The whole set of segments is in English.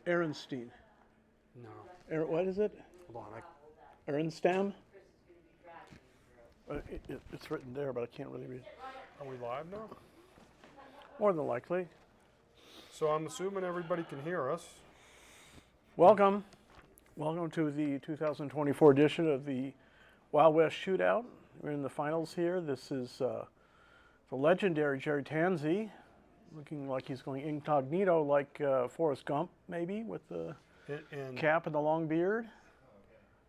Aronstam. No. What is it? Hold on. Aronstam? It's written there, but I can't really read. Are we live now? More than likely. So I'm assuming everybody can hear us. Welcome. Welcome to the 2024 edition of the Wild West Shootout. We're in the finals here. This is the legendary Gerry Tansey, looking like he's going incognito like Forrest Gump, maybe, with the cap and the long beard.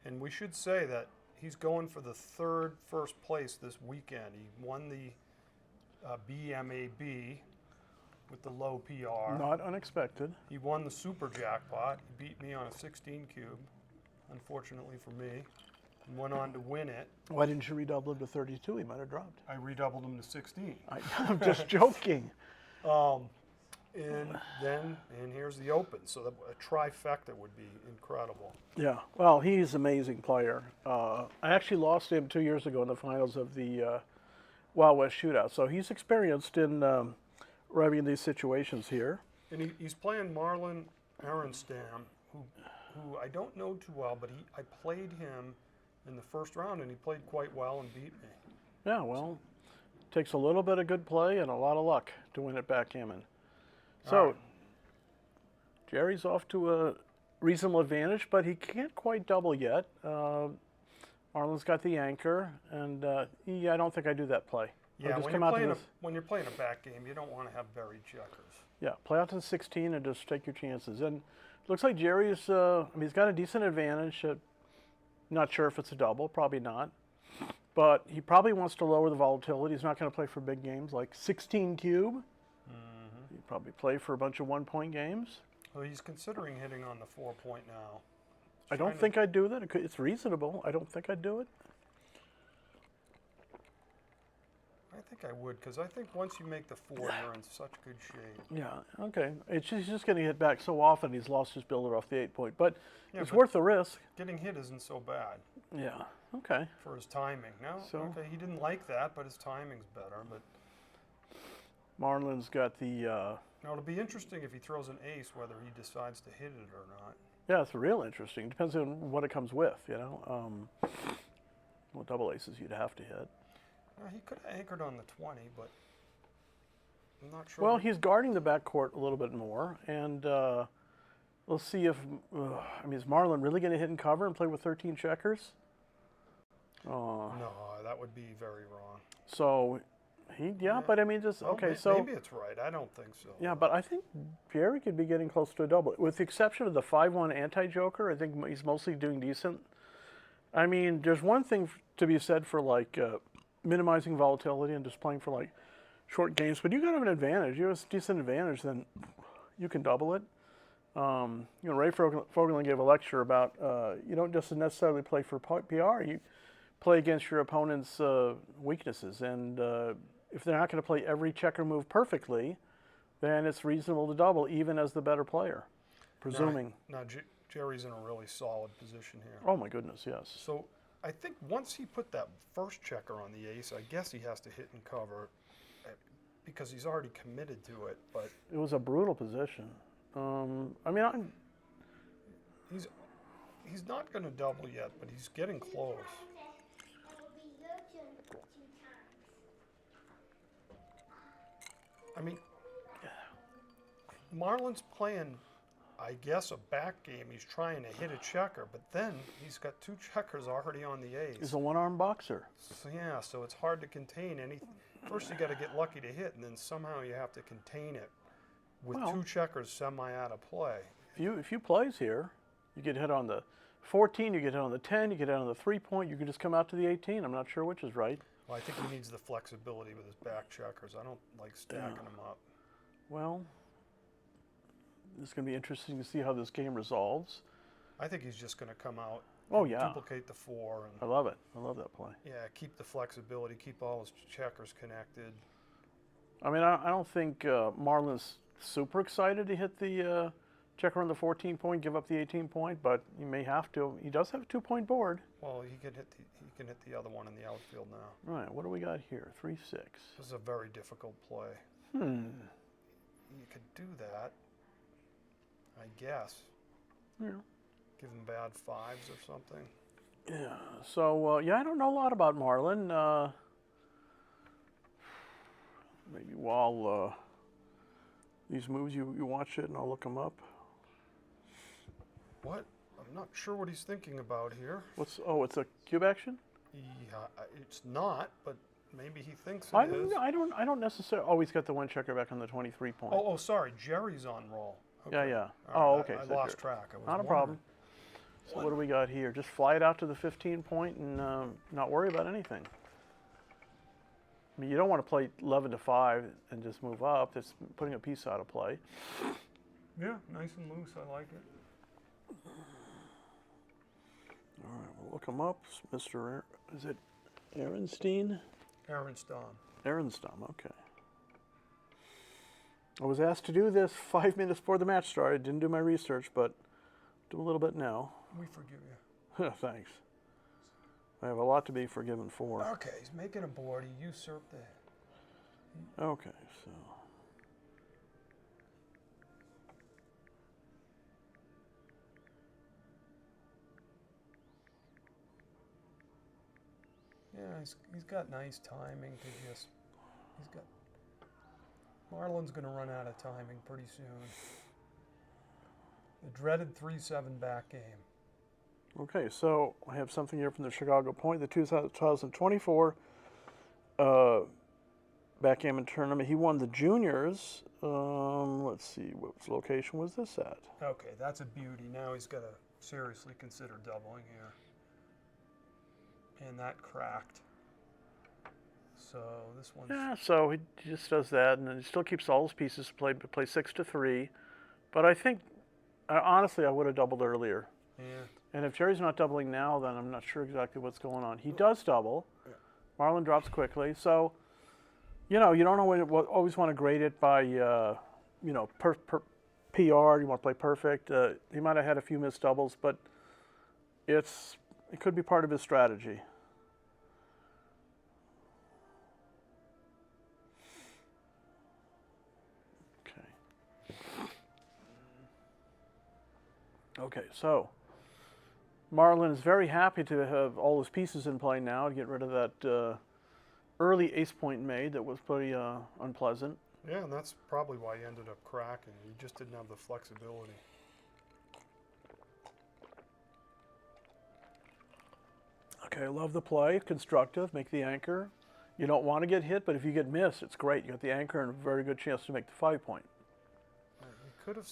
And we should say that he's going for the first place this weekend. He won the BMAB with the low PR. Not unexpected. He won the super jackpot. He beat me on a 16 cube, unfortunately for me, and went on to win it. Why didn't you redouble him to 32? He might have dropped. I redoubled him to 16. I'm just joking. And here's the Open. So a trifecta would be incredible. Yeah, well, he's an amazing player. I actually lost him 2 years ago in the finals of the Wild West Shootout. So he's experienced in arriving in these situations here. And he's playing Marlon Aronstam, who I don't know too well, but I played him in the first round, and he played quite well and beat me. Yeah, well, it takes a little bit of good play and a lot of luck to win at Backgammon. So, right. Gerry's off to a reasonable advantage, but he can't quite double yet. Marlon's got the anchor, and I don't think I do that play. Yeah, when you're playing a back game, you don't want to have buried checkers. Yeah, play out to 16 and just take your chances. And it looks like Gerry's, he's got a decent advantage. Not sure if it's a double, probably not. But he probably wants to lower the volatility. He's not going to play for big games like 16 cube. He'd probably play for a bunch of 1-point games. Well, he's considering hitting on the 4-point now. I don't think I'd do that. It's reasonable. I don't think I'd do it. I think I would, because I think once you make the 4, you're in such good shape. Yeah, okay. He's just going to hit back so often he's lost his builder off the 8-point. But it's worth the risk. Getting hit isn't so bad. Yeah, okay. For his timing. Okay, he didn't like that, but his timing's better. But Marlon's got the... Now, it'll be interesting if he throws an ace, whether he decides to hit it or not. Yeah, it's real interesting. Depends on what it comes with, you know. What double aces you'd have to hit. He could have anchored on the 20, but I'm not sure. Well, he's guarding the backcourt a little bit more, and we'll see if... is Marlon really going to hit and cover and play with 13 checkers? No, that would be very wrong. So... but I mean, just, well, okay, maybe it's right. I don't think so. Yeah, but I think Gerry could be getting close to a double. With the exception of the 5-1 anti-joker, I think he's mostly doing decent. I mean, there's one thing to be said for, like, minimizing volatility and just playing for, like, short games, but you got to have an advantage. You have a decent advantage, then you can double it. Ray Fogelin gave a lecture about you don't just necessarily play for PR, you play against your opponent's weaknesses, and if they're not going to play every checker move perfectly, then it's reasonable to double, even as the better player, presuming. Now Gerry's in a really solid position here. Oh, my goodness, yes. So I think once he put that first checker on the ace, I guess he has to hit and cover because he's already committed to it. But it was a brutal position. He's not going to double yet, but he's getting close. I mean, Marlon's playing, I guess, a back game. He's trying to hit a checker, but then he's got 2 checkers already on the ace. He's a one-arm boxer. So it's hard to contain anything. First, you got to get lucky to hit, and then somehow you have to contain it with 2 checkers semi out of play. If you plays here, you get hit on the 14, you get hit on the 10, you get hit on the 3-point, you can just come out to the 18. I'm not sure which is right. Well, I think he needs the flexibility with his back checkers. I don't like stacking them up. Well, it's going to be interesting to see how this game resolves. I think he's just going to come out, duplicate the 4. And, I love it. I love that play. Yeah, keep the flexibility, keep all his checkers connected. I mean, I don't think Marlon's super excited to hit the checker on the 14-point, give up the 18-point, but he may have to. He does have a 2-point board. Well, he can hit the other one in the outfield now. Right. What do we got here? 3-6. This is a very difficult play. You could do that. I guess. Yeah. Give him bad fives or something. Yeah. So yeah, I don't know a lot about Marlon. Maybe while these moves you watch it and I'll look them up. What? I'm not sure what he's thinking about here. Oh, it's a cube action? Yeah, it's not, but maybe he thinks it is. I don't necessarily always get the one checker back on the 23 point. Oh, sorry. Jerry's on roll. Okay. Yeah. All right, Okay. I so lost track. I was Not a wondering. problem. So what do we got here? Just fly it out to the 15 point and not worry about anything. I mean, you don't want to play 11 to 5 and just move up. That's putting a piece out of play. Yeah, nice and loose. I like it. All right, we'll look him up. Mr. Is it Aronstam? Aronstam, okay. I was asked to do this 5 minutes before the match started. Didn't do my research, but do a little bit now. We forgive you. Thanks. I have a lot to be forgiven for. Okay, he's making a board. He usurped the... Okay, so... Yeah, he's got nice timing to just... He's got... Marlon's going to run out of timing pretty soon. The dreaded 3-7 back game. Okay, so I have something here from the Chicago Point, the 2024 Backgammon tournament. He won the juniors. Let's see, what location was this at? Okay, that's a beauty. Now he's got to seriously consider doubling here. And that cracked. So this one's... Yeah, so he just does that, and then he still keeps all his pieces to play 6 to 3. But I think, honestly, I would have doubled earlier. Yeah. And if Jerry's not doubling now, then I'm not sure exactly what's going on. He does double. Yeah. Marlon drops quickly. So, you know, you don't always want to grade it by, you know, PR. You want to play perfect. He might have had a few missed doubles, but it could be part of his strategy. Okay, so Marlon is very happy to have all his pieces in play now to get rid of that early ace point made that was pretty unpleasant. Yeah, and that's probably why he ended up cracking. He just didn't have the flexibility. Okay, I love the play. Constructive, make the anchor. You don't want to get hit, but if you get missed, it's great. You got the anchor and a very good chance to make the 5 point. He could have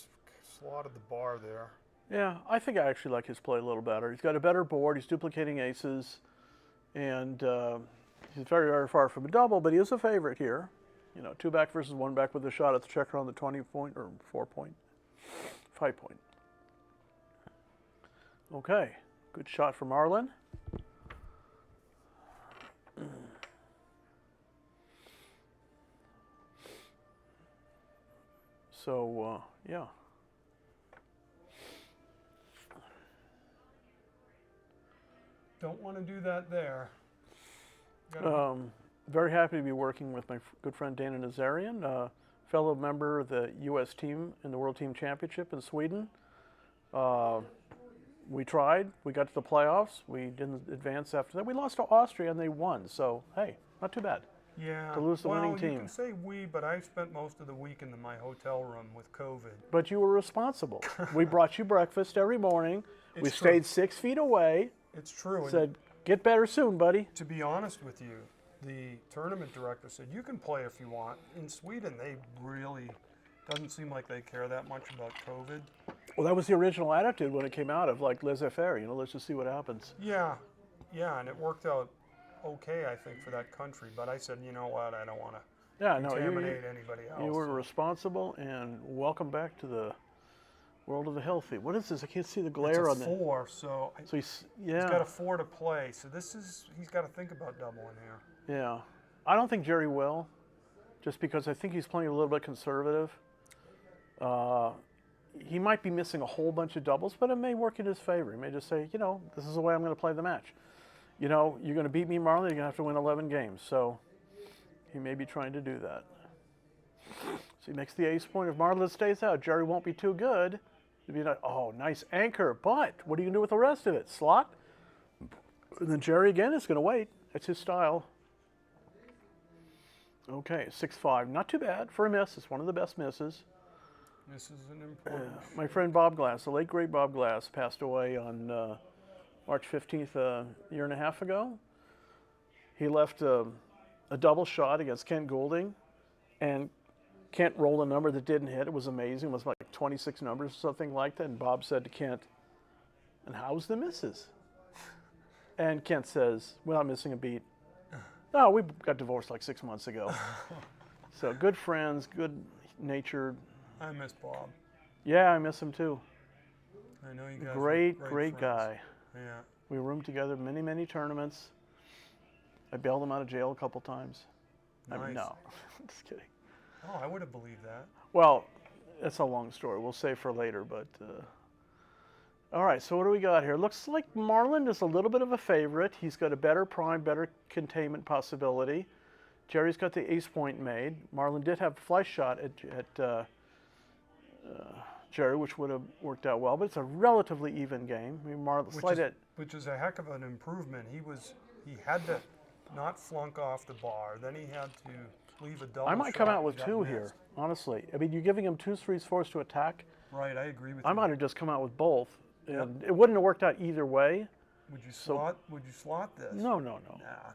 slotted the bar there. Yeah, I think I actually like his play a little better. He's got a better board. He's duplicating aces, and he's very, very far from a double, but he is a favorite here. You know, 2 back versus 1 back with a shot at the checker on the 20 point or 4 point, 5 point. Okay, good shot for Marlon. So, yeah. Don't want to do that there. Very happy to be working with my good friend Dana Nazarian, fellow member of the U.S. team in the World Team Championship in Sweden. We tried. We got to the playoffs. We didn't advance after that. We lost to Austria and they won. So, hey, not too bad. Yeah. To lose the winning team. You can say we, but I spent most of the week in my hotel room with COVID. But you were responsible. We brought you breakfast every morning. We stayed 6 feet away. It's true. Said, get better soon, buddy. To be honest with you, the tournament director said, you can play if you want. In Sweden, they really, doesn't seem like they care that much about COVID. Well, that was the original attitude when it came out of like laissez-faire, you know, let's just see what happens. Yeah, and it worked out okay, I think, for that country. But I said, you know what, I don't want to contaminate anybody else. You were responsible, and welcome back to the world of the healthy. What is this? I can't see the glare on it. It's a 4, so he's got a 4 to play. So he's got to think about doubling here. Yeah, I don't think Jerry will, just because I think he's playing a little bit conservative. He might be missing a whole bunch of doubles, but it may work in his favor. He may just say, you know, this is the way I'm going to play the match. You know, you're going to beat me, Marlon, you're going to have to win 11 games. So he may be trying to do that. So he makes the ace point. If Marlon stays out, Jerry won't be too good. It'd be like, oh, nice anchor, but what are you going to do with the rest of it? Slot? And then Gerry again is going to wait. It's his style. Okay, 6-5. Not too bad for a miss. It's one of the best misses. This is an important. My friend Bob Glass, the late great Bob Glass, passed away on March 15th, a year and a half ago. He left a double shot against Kent Goulding, and Kent rolled a number that didn't hit. It was amazing. It was like 26 numbers or something like that. And Bob said to Kent, "And how's the misses?" And Kent says, without missing a beat, "No, we got divorced like 6 months ago." So good friends, good natured. I miss Bob. Yeah, I miss him too. I know you guys. Great friends. guy. Yeah. We roomed together many tournaments. I bailed him out of jail a couple times. I mean, Nice. no, just kidding. Oh, I would have believed that. Well, that's a long story. We'll save for later, but all right, so what do we got here? Looks like Marlon is a little bit of a favorite. He's got a better prime, better containment possibility. Gerry's got the ace point made. Marlon did have a flush shot at Gerry, which would have worked out well, but it's a relatively even game. I mean, Which is a heck of an improvement. He had to not flunk off the bar. Then he had to leave a double. I might come out with two here, honestly. I mean, you're giving him 2s, 3s, 4s to attack. Right, I agree with I you. might have just come out with both, Yep. and it wouldn't have worked out either way. Would you slot this? No. Nah,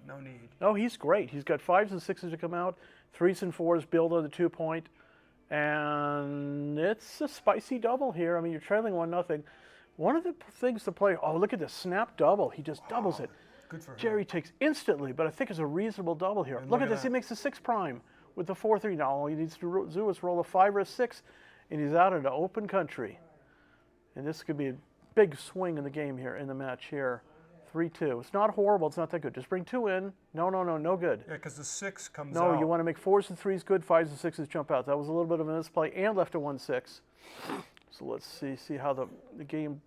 no need. No, he's great. He's got 5s and 6s to come out, 3s and 4s build on the 2-point, and it's a spicy double here. I mean, you're trailing 1-0. One of the things to play. Oh, look at this snap double. He just doubles it. Good for him. Gerry takes instantly, but I think it's a reasonable double here. And Look at this. He makes a 6 prime with the 4-3. Now all he needs to do is roll a 5 or a 6, and he's out into open country. And this could be a big swing in the game here, in the match here. 3-2. It's not horrible. It's not that good. Just bring 2 in. No good. Yeah, because the 6 comes out. No, you want to make 4s and 3s good, 5s and 6s jump out. That was a little bit of a misplay and left a 1-6. So let's see how the game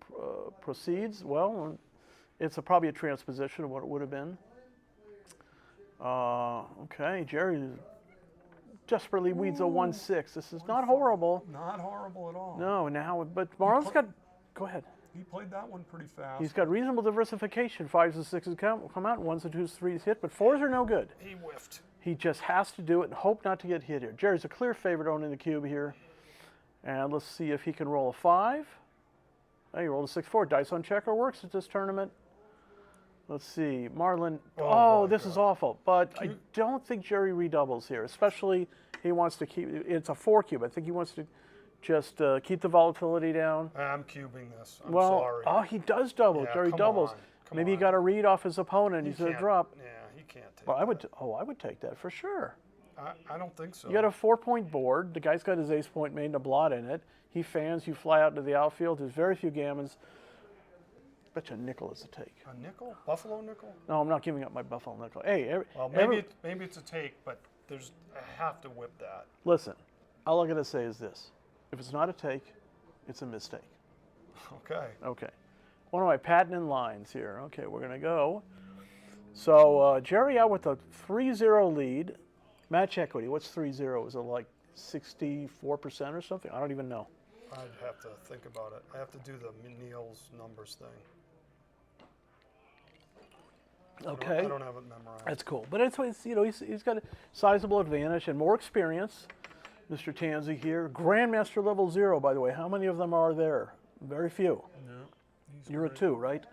proceeds. Well, it's probably a transposition of what it would have been. Okay, Gerry desperately weeds a 1-6. This is not horrible. Not horrible at all. No, but Marlon's got. Go ahead. He played that one pretty fast. He's got reasonable diversification. 5s and 6s come out, 1s and 2s, 3s hit, but 4s are no good. He whiffed. He just has to do it and hope not to get hit here. Gerry's a clear favorite owning the cube here. And let's see if he can roll a 5. Oh, he rolled a 6-4. Dice on checker works at this tournament. Let's see. Marlon. Oh, this is awful. But I don't think Gerry redoubles here, especially he wants to keep. It's a 4 cube. I think he wants to just keep the volatility down. I'm cubing this. I'm well, sorry. oh, he does double. Yeah, Gerry come doubles. on, come Maybe he on. got a read off his opponent. He's going to drop. Yeah, he can't take Well, that. I would take that for sure. I don't think so. You got a 4-point board. The guy's got his ace point made and a blot in it. He fans. You fly out into the outfield. There's very few gammons. Bet you a nickel is a take. A nickel? Buffalo nickel? No, I'm not giving up my Buffalo nickel. Hey, Well, maybe it's a take, but I have to whip that. listen, all I'm going to say is this. If it's not a take, it's a mistake. Okay. Okay. One of my patented lines here. Okay, we're going to go. So Gerry out with a 3-0 lead. Match equity. What's 3-0? Is it like 64% or something? I don't even know. I'd have to think about it. I have to do the Neil's numbers thing. Okay. I don't have it memorized. That's cool. But it's he's got a sizable advantage and more experience. Mr. Tansey here. Grandmaster level 0, by the way. How many of them are there? Very few. No. He's You're a great. 2, right?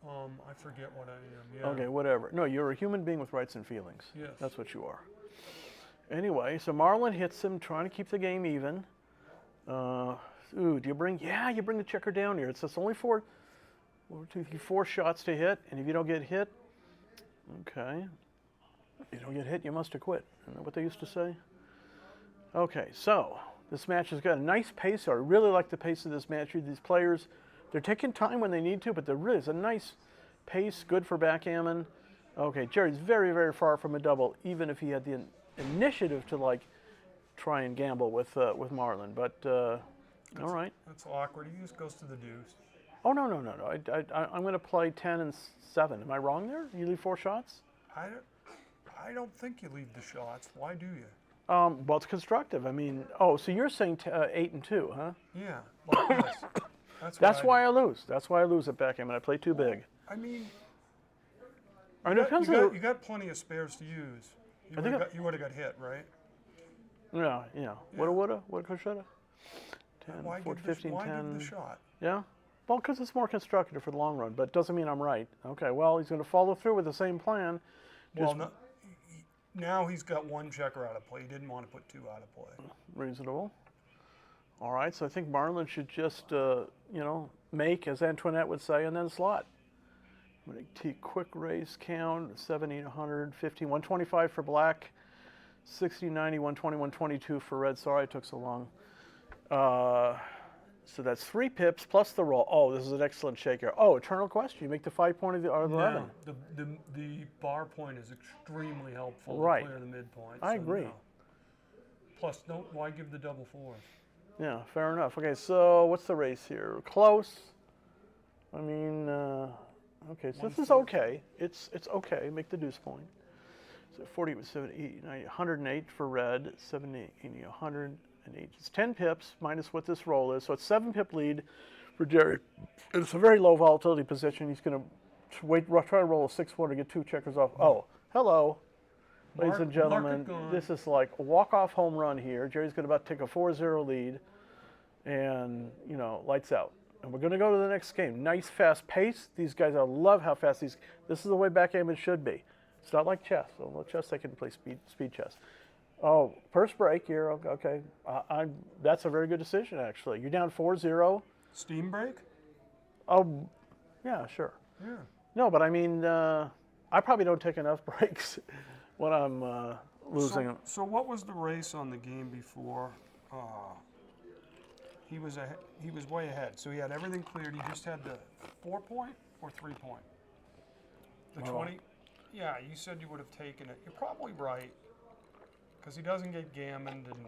I forget what I am. Yeah. Okay, whatever. No, you're a human being with rights and feelings. Yes. That's what you are. Anyway, so Marlon hits him, trying to keep the game even. Do you bring? Yeah, you bring the checker down here. It's just only 4 shots to hit, and if you don't get hit, okay. If you don't get hit, you must have quit. Isn't that what they used to say? Okay, so this match has got a nice pace. I really like the pace of this match. These players, they're taking time when they need to, but there is a nice pace, good for backgammon. Okay, Gerry's very, very far from a double, even if he had the initiative to try and gamble with Marlon. But all right. That's awkward. He just goes to the deuce. Oh no. I'm going to play 10 and 7. Am I wrong there? You leave 4 shots? I don't think you leave the shots. Why do you? Well, it's constructive. I mean, oh, so you're saying 8 and 2, huh? Yeah, like this. That's what why do. I lose. That's why I lose at backgammon. I play too big. I mean, I mean, it depends on you got plenty of spares to use. You would have got hit, right? Yeah, yeah. Yeah. Woulda, shoulda. 10, Why 14, give 15, why 10. give the shot? Yeah? Well, because it's more constructive for the long run, but it doesn't mean I'm right. Okay, well, he's going to follow through with the same plan. Well, no, now he's got one checker out of play. He didn't want to put 2 out of play. Reasonable. All right, so I think Marlon should just, make, as Antoinette would say, and then slot. I'm going to quick raise count, 70, 100, 50, 125 for black, 60, 90, 120, 122 for red. Sorry it took so long. So that's 3 pips plus the roll. Oh, this is an excellent shaker. Oh, eternal question. You make the 5 point of the 11. No, the bar point is extremely helpful Right. to clear the midpoint. I agree. No. Plus, why give the double 4s? Yeah, fair enough. Okay, so what's the race here? Close. I mean, okay, so this is okay. It's okay. Make the deuce point. So 40 with 70, 90, 108 for red, 70, 80, 108. It's 10 pips minus what this roll is. So it's 7 pip lead for Gerry. It's a very low volatility position. He's going to try to roll a 6-4 to get 2 checkers off. Oh, hello. Ladies and gentlemen, this is like a walk-off home run here. Jerry's going to about take a 4-0 lead and, lights out. And we're going to go to the next game. Nice, fast pace. These guys, I love how fast this is the way backgammon should be. It's not like chess. Although chess, they can play speed chess. Oh, first break here. Okay. That's a very good decision, actually. You're down 4-0. Steam break? Oh, yeah, sure. Yeah. No, but I mean, I probably don't take enough breaks when I'm losing. So what was the race on the game before? He was way ahead. So he had everything cleared. He just had the 4-point or 3-point. The 20. Yeah, you said you would have taken it. You're probably right, because he doesn't get gammoned and.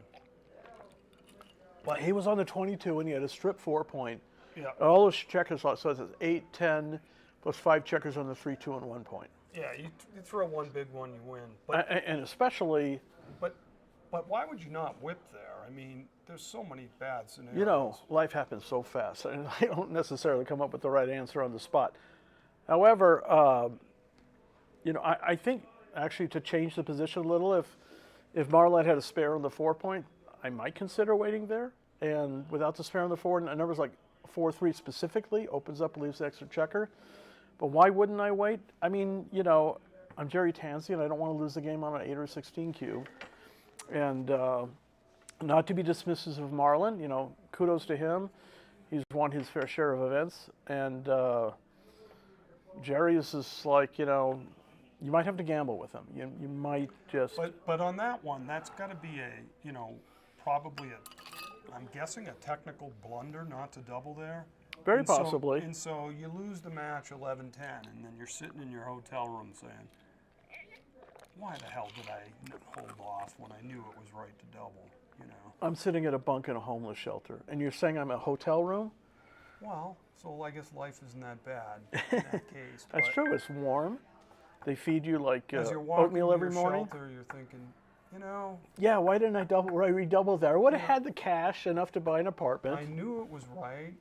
But he was on the 22 and he had a strip 4-point. Yeah. All those checkers, so it's 8, 10, plus 5 checkers on the 3, 2, and 1 point. Yeah, you throw one big one, you win. But And especially, but why would you not whip there? I mean, there's so many bad scenarios. life happens so fast, and I don't necessarily come up with the right answer on the spot. However, I think actually to change the position a little, if Marlon had a spare on the 4-point, I might consider waiting there. And without the spare on the 4, and numbers like 4-3 specifically opens up, leaves the extra checker. But why wouldn't I wait? I mean, I'm Gerry Tansey, and I don't want to lose the game on an 8 or 16 cube. And not to be dismissive of Marlon, kudos to him. He's won his fair share of events. And Gerry is just like, you might have to gamble with him. You might just. But on that one, that's got to be probably I'm guessing a technical blunder not to double there. Very possibly. And so you lose the match 11-10, and then you're sitting in your hotel room saying, why the hell did I hold off when I knew it was right to double, I'm sitting at a bunk in a homeless shelter, and you're saying I'm a hotel room? Well, so I guess life isn't that bad in that case. That's true. It's warm. They feed you like As you're walking oatmeal every to your morning. shelter, you're thinking, Yeah, why didn't I redouble there? I would have had the cash enough to buy an apartment. I knew it was right.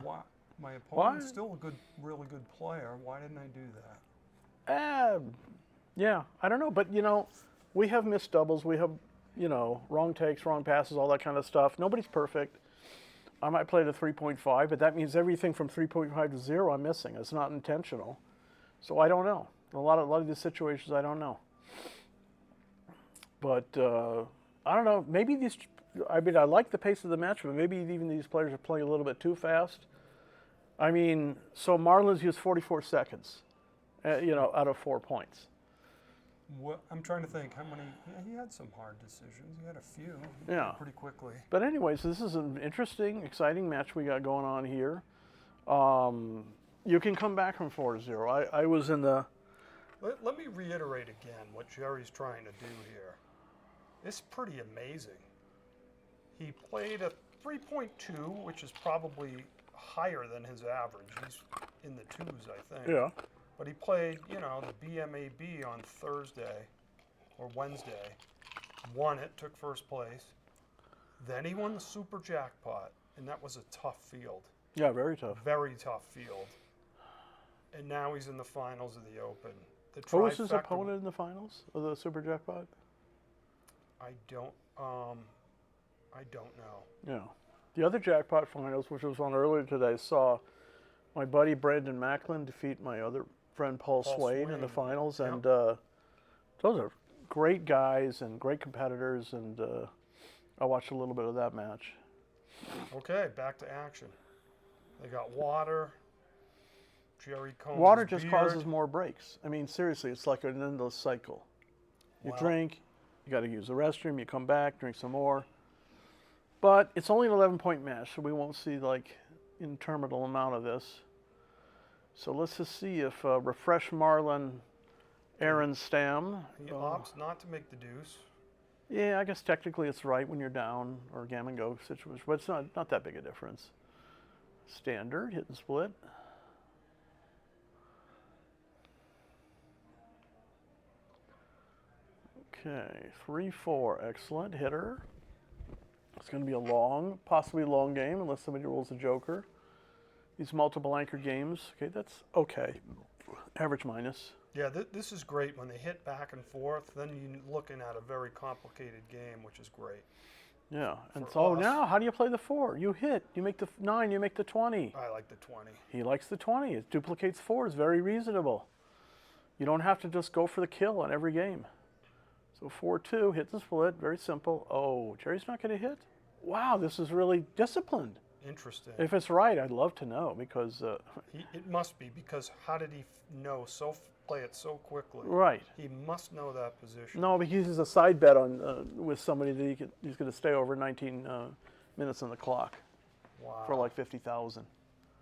Why? My opponent's still a really good player. Why didn't I do that? Yeah, I don't know. But, we have missed doubles. We have, wrong takes, wrong passes, all that kind of stuff. Nobody's perfect. I might play to 3.5, but that means everything from 3.5 to 0 I'm missing. It's not intentional. So I don't know. A lot of these situations, I don't know. But I don't know. Maybe I like the pace of the match, but maybe even these players are playing a little bit too fast. I mean, so Marlon's used 44 seconds, out of 4 points. I'm trying to think how many. Yeah, he had some hard decisions. He had a few. Yeah. Pretty quickly. But anyways, this is an interesting, exciting match we got going on here. You can come back from 4-0. I was in the. Let me reiterate again what Gerry's trying to do here. It's pretty amazing. He played a 3.2, which is probably higher than his average. He's in the 2s, I think. Yeah. But he played, the BMAB on Thursday or Wednesday, won it, took first place. Then he won the super jackpot, and that was a tough field. Yeah, very tough. Very tough field. And now he's in the finals of the Open. The Who was his trifecta- opponent in the finals of the Super Jackpot? I don't know. Yeah. The other jackpot finals, which was on earlier today, saw my buddy Brandon Macklin defeat my other friend Paul Swain in the Swain. finals, Yep. and those are great guys and great competitors, and I watched a little bit of that match. Okay, back to action. They got water. Gerry combs Water his just beard. causes more breaks. I mean, seriously, it's like an endless cycle. You Wow. drink, you got to use the restroom, you come back, drink some more. But it's only an 11-point match, so we won't see like interminable amount of this. So let's just see if refresh Marlon Aronstam. He opts not to make the deuce. Yeah, I guess technically it's right when you're down or gammon go situation, but it's not that big a difference. Standard, hit and split. Okay, 3-4, excellent hitter. It's going to be a long, possibly long game unless somebody rolls a joker. These multiple anchor games, okay, that's okay. Average minus. Yeah, this is great when they hit back and forth. Then you're looking at a very complicated game, which is great. Yeah, and For so us. now how do you play the 4? You hit, you make the 9, you make the 20. I like the 20. He likes the 20. It duplicates 4. It's very reasonable. You don't have to just go for the kill on every game. So 4-2, hit and split, very simple. Oh, Gerry's not going to hit? Wow, this is really disciplined. Interesting. If it's right, I'd love to know because, It must be, because how did he know play it so quickly? right. He must know that position. No, but he uses a side bet on with somebody that he's going to stay over 19 minutes on the clock Wow. for like 50,000.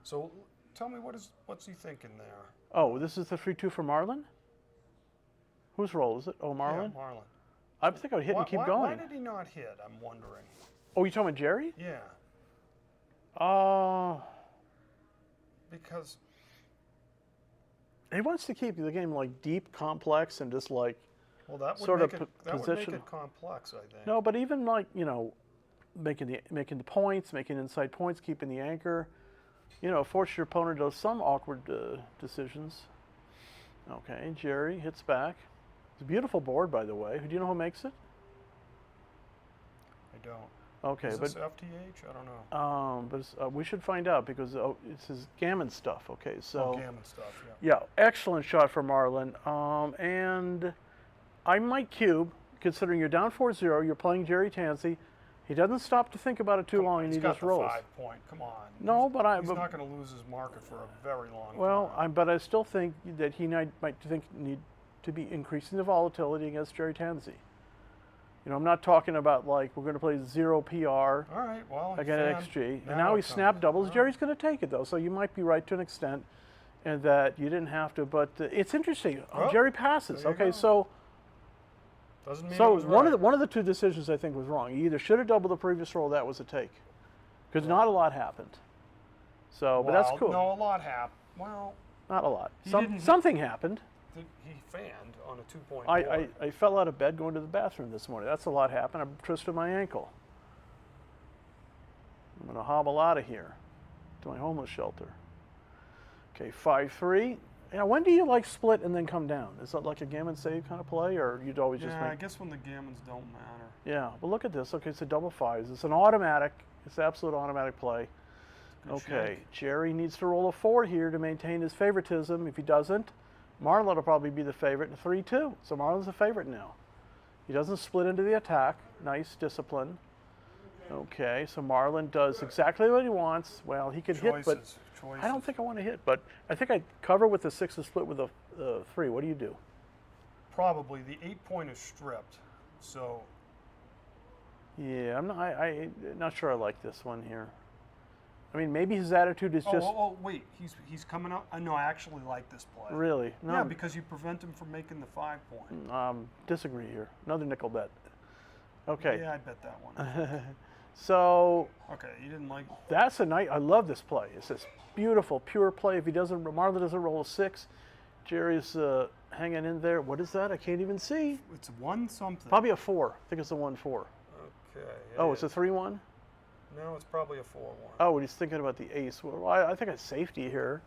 So tell me, what's he thinking there? Oh, this is the 3-2 for Marlon? Whose roll is it? Oh, Marlon? Yeah, Marlon. I think I would hit and keep going. Why did he not hit? I'm wondering. Oh, you talking about Gerry? Yeah, because He wants to keep the game like deep, complex, and just like well, that would sort make of it that would make position. it complex, I think. no, but even like making the points, making inside points, keeping the anchor. Force your opponent to some awkward decisions. Okay, Gerry hits back. It's a beautiful board, by the way. Do you know who makes it? I don't. Okay, Is this but FTH? I don't know. we should find out because it's his gammon stuff. Okay, so. Gammon stuff. Yeah. Yeah, excellent shot for Marlon. And I might cube, considering you're down 4-0, you're playing Gerry Tansey. He doesn't stop to think about it too long, and He's he got just the rolls. 5 point. Come on. No, he's, but he's not going to lose his market for a very long well, time. but I still think that he might need to be increasing the volatility against Gerry Tansey. I'm not talking about like we're going to play 0 PR All right. Well, against fan, XG, and now he it snap comes. doubles. Well, Gerry's going to take it though, so you might be right to an extent, and that you didn't have to. But it's interesting. Well, Gerry passes. there you Okay, go. so. doesn't mean So it was one right. of the two decisions I think was wrong. You either should have doubled the previous roll, that was a take, because not a lot happened. So, but that's Well, cool. No, a lot happened. Well, Not a lot. He didn't- Something happened. he fanned on a 2-point I board. I fell out of bed going to the bathroom this morning. That's a lot happened. I twisted my ankle. I'm going to hobble out of here to my homeless shelter. Okay, 5-3. When do you like split and then come down? Is that like a gammon save kind of play, or you'd always just Yeah, I make? guess when the gammons don't matter. Yeah, well look at this. Okay, it's a double fives. It's an automatic. It's absolute automatic play. Good Okay, shake. Gerry needs to roll a 4 here to maintain his favoritism. If he doesn't, Marlon will probably be the favorite in 3-2. So Marlon's the favorite now. He doesn't split into the attack. Nice discipline. Okay, so Marlon does exactly what he wants. Well, he could hit, but Choices. I don't think I want to hit. But I think I'd cover with the 6 and split with a 3. What do you do? Probably the 8-point is stripped, so Yeah, I'm not sure I like this one here. I mean, maybe his attitude is just wait, he's coming out. No, I actually like this play. really no. Yeah, because you prevent him from making the 5-point. Disagree here. Another nickel bet. Okay. Yeah, I bet that one. So Okay, you didn't like. that's a night. I love this play. It's this beautiful, pure play. If Marlon doesn't roll a 6, Gerry's hanging in there. What is that? I can't even see. It's 1 something. Probably a 4. I think it's a 1-4. Okay. Oh, it's a 3-1? No, it's probably a 4-1. Oh, he's thinking about the ace. Well, I think it's safety here.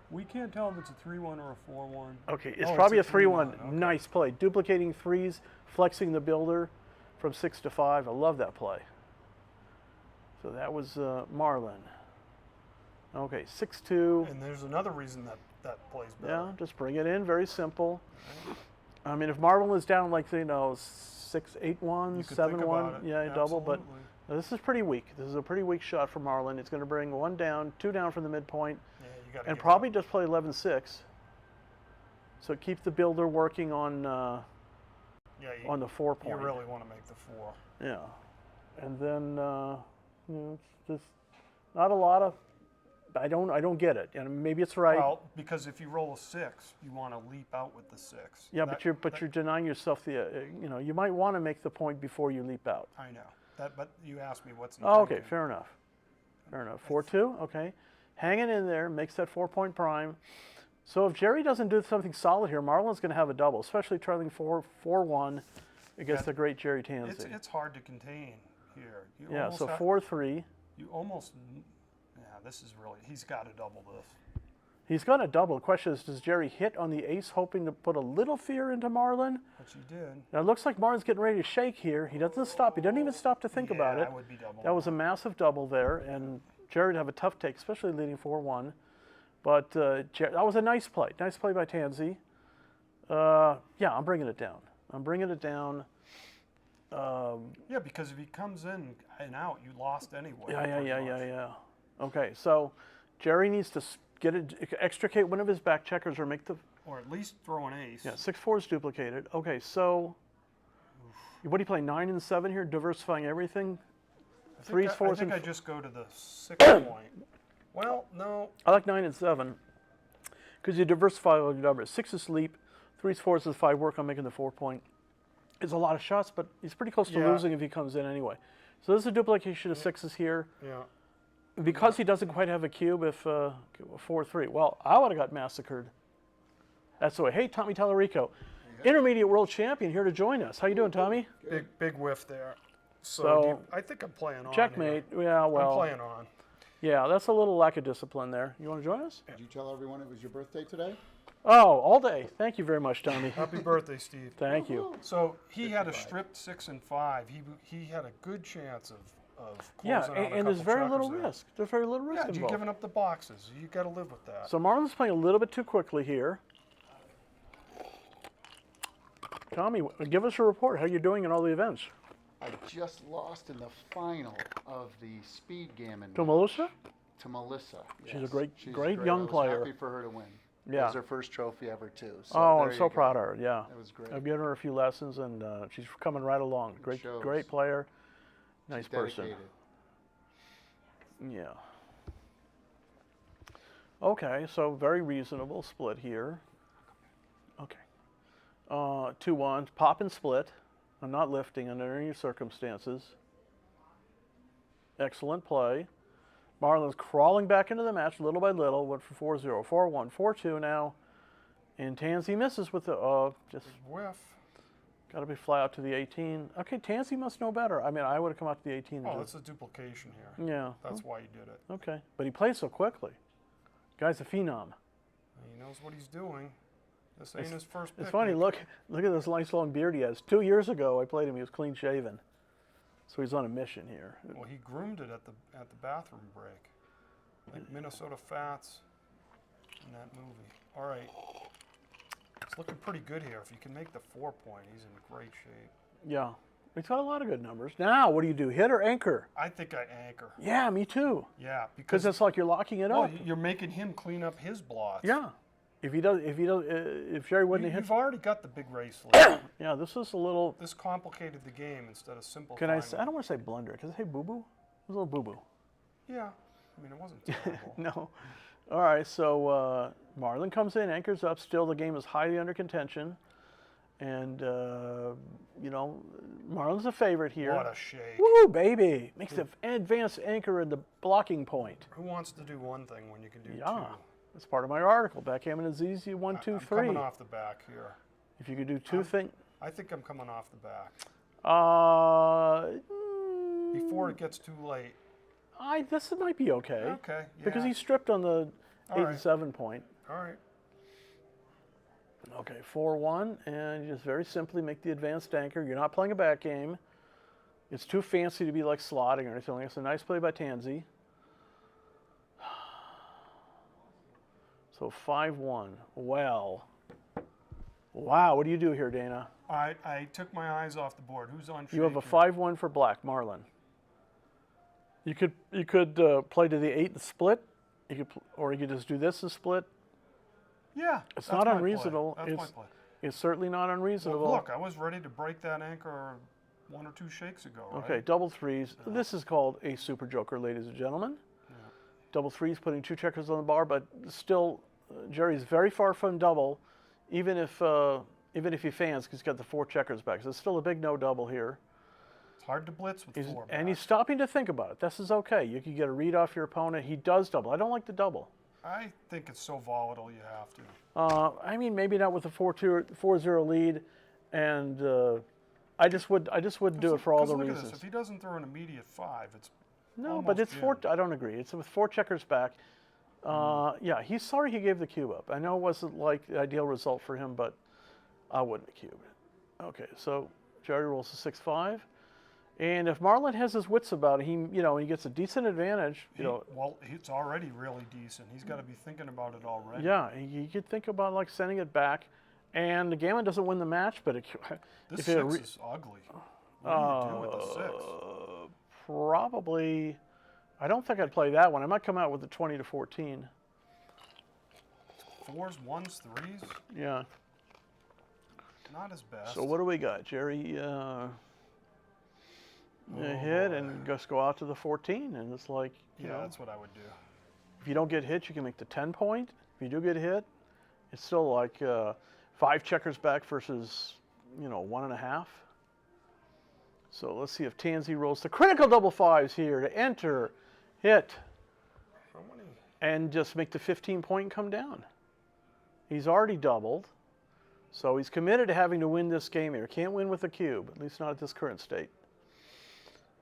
We can't tell if it's a 3-1 or a 4-1. Okay, it's Oh, probably a it's a 3-1. 3-1, okay. Nice play. Duplicating threes, flexing the builder from 6 to 5. I love that play. So that was Marlon. Okay, 6-2. And there's another reason that plays better. Yeah, just bring it in. Very simple. I mean, if Marlon was down like, 6-8-1, You could think 7-1, about it. yeah, double. But Absolutely. this is pretty weak. This is a pretty weak shot for Marlon. It's going to bring 1 down, 2 down from the midpoint, Yeah, you got to and probably just play 11-6. So keep the builder working on on the 4 point. You really want to make the 4. Yeah, and then it's just not a lot of. I don't get it, and maybe it's right. Well, because if you roll a 6, you want to leap out with the 6. Yeah, but you're denying yourself the you might want to make the point before you leap out. I know that, but you asked me what's. Oh, okay, fair enough. 4-2, okay, hanging in there makes that 4-point prime. So if Gerry doesn't do something solid here, Marlon's going to have a double, especially trailing 4-1 against the great Gerry Tansey. It's hard to contain here. You Yeah, almost so have- 4-3. You almost. Yeah, this is really. He's got to double this. He's going to double. The question is, does Gerry hit on the ace, hoping to put a little fear into Marlon? Which he did. Now it looks like Marlon's getting ready to shake here. He doesn't stop. He doesn't even stop to think about it. That would be double. That was a massive double there, and Gerry would have a tough take, especially leading 4-1. But that was a nice play. Nice play by Tansey. Yeah, I'm bringing it down. I'm bringing it down. Yeah, because if he comes in and out, you lost anyway. Yeah. Okay, so Gerry needs to extricate one of his back checkers or make the. Or at least throw an ace. Yeah, 6-4 is duplicated. Okay, so what do you play? 9 and 7 here, diversifying everything. Threes, fours, I think and I just go to the 6 point. Well, no. I like 9 and 7 because you diversify all your numbers. 6 is sleep, 3s, 4s is 5 work on making the 4 point. It's a lot of shots, but he's pretty close to losing if he comes in anyway. So this is a duplication of 6s here. Yeah. Because he doesn't quite have a cube, if 4-3. Well, I would have got massacred. That's the way. Hey, Tommy Tallarico, intermediate world champion, here to join us. How you doing, Tommy? Big whiff there. So I think I'm playing on. checkmate. Here. Yeah, well. I'm playing on. Yeah, that's a little lack of discipline there. You want to join us? Did you tell everyone it was your birthday today? Oh, all day. Thank you very much, Tommy. Happy birthday, Steve. Thank you. So he had a stripped 6 and 5. He had a good chance of Yeah, closing out a and there's couple very little checkers there. risk. There's very little risk Yeah, you're involved. giving up the boxes. You got to live with that. So Marlon's playing a little bit too quickly here. Tommy, give us a report. How you doing in all the events? I just lost in the final of the speed gammon To Melissa? to Melissa. She's a yes. great- She's great I young was player. Happy for her to win. It Yeah. was her first trophy ever too. So Oh, there I'm you so go. proud of her. Yeah. It was great. I've given her a few lessons, and she's coming right along. Great, shows. great player. Nice She's person. dedicated. Yeah. Okay, so very reasonable split here. Okay. 2-1, pop and split. I'm not lifting under any circumstances. Excellent play. Marlon's crawling back into the match little by little. Went for 4-0, 4-1, 4-2 now. And Tansey misses with the, just Whiff. got to be fly out to the 18. Okay, Tansey must know better. I mean, I would have come out to the 18. and Oh, just- that's a duplication here. yeah. That's why he did it. Okay, but he plays so quickly. Guy's a phenom. He knows what he's doing. This ain't his first pick. It's funny. Look at this nice long beard he has. 2 years ago, I played him. He was clean shaven, so he's on a mission here. Well, he groomed it at the bathroom break, like Minnesota Fats in that movie. All right, it's looking pretty good here. If you can make the 4 point, he's in great shape. Yeah, he's got a lot of good numbers. Now, what do? Hit or anchor? I think I anchor. Yeah, me too. Yeah, Because it's like you're locking it well, up. you're making him clean up his blots. Yeah. If Gerry wouldn't have You've hit, already got the big race lead. yeah, this is a little. This complicated the game instead of simplifying. Can I say? I don't want to say blunder. Can I say boo boo? It was a little boo boo. Yeah, I mean it wasn't terrible. No. All right, so Marlon comes in, anchors up. Still, the game is highly under contention. And, Marlon's a favorite here. What a shake! Woo, baby. Makes the advanced anchor in the blocking point. Who wants to do one thing when you can do Yeah. two? It's part of my article. Backgammon is easy. One, I'm two, three. coming off the back here. If you could do two things. I think I'm coming off the back. Before Before it gets too late. This might be okay. Okay, Because yeah. he stripped on the All 8 right. and 7 point. All right. Okay, 4-1, and you just very simply make the advanced anchor. You're not playing a back game. It's too fancy to be like slotting or anything. It's a nice play by Tansey. So 5-1. Well, wow. What do you do here, Dana? I took my eyes off the board. Who's on? You have a shaking? 5-1 for black, Marlon. You could play to the 8 and split. Or you could just do this and split. Yeah. It's that's not my play. unreasonable. That's my play. It's certainly not unreasonable. Well, look, I was ready to break that anchor 1 or 2 shakes ago, right? Okay, double threes. This is called a super joker, ladies and gentlemen. Double threes, putting 2 checkers on the bar, but still, Gerry's very far from double, even if he fans, because he's got the 4 checkers back. So it's still a big no double here. It's hard to blitz with 4 back. And he's stopping to think about it. This is okay. You can get a read off your opponent. He does double. I don't like the double. I think it's so volatile you have to. I mean, maybe not with a 4-0 lead, and I just wouldn't do it for all the look at reasons. this. If he doesn't throw an immediate 5, it's No, but almost it's 4. in. I don't agree. It's with 4 checkers back. Yeah, he's sorry he gave the cube up. I know it wasn't like the ideal result for him, but I wouldn't have cubed. Okay, so Gerry rolls a 6-5, and if Marlon has his wits about it, he gets a decent advantage. Well, it's already really decent. He's got to be thinking about it already. Yeah, he could think about like sending it back, and the gammon doesn't win the match, but This if it 6 is ugly. What do you do with the 6? Probably, I don't think I'd play that one. I might come out with the 20 to 14. 4s, 1s, 3s, Yeah. not his best. So what do we got, Gerry? Hit and just go out to the 14, and it's like you know, that's what I would do. if you don't get hit, you can make the 10 point. If you do get hit, it's still like 5 checkers back versus 1.5. So let's see if Tansey rolls the critical double 5s here to enter, hit, How many? and just make the 15 point and come down. He's already doubled, so he's committed to having to win this game here. Can't win with a cube, at least not at this current state.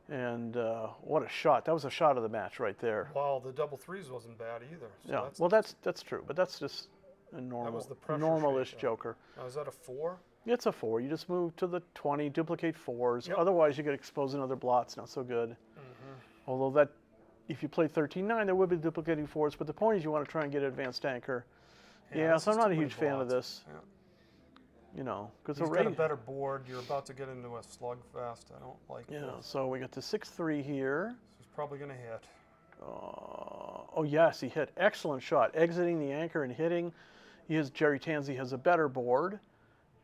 And what a shot. That was a shot of the match right there. Well, the double 3s wasn't bad either. So Yeah, that's, well, that's true, but that's just a was the pressure normal-ish shake, joker. now, is that a 4? It's a 4. You just move to the 20, duplicate 4s. Yep. Otherwise, you get exposed in other blots. Not so good. Although that, if you play 13-9, there would be duplicating 4s. But the point is, you want to try and get an advanced anchor. Yeah, this so I'm is not too a many huge fan of blots. this. Yeah. Because He's got a better board. You're about to get into a slugfest. I don't like Yeah. this. So we got the 6-3 here. He's probably going to hit. Oh yes, he hit. Excellent shot. Exiting the anchor and hitting. Gerry Tansey has a better board,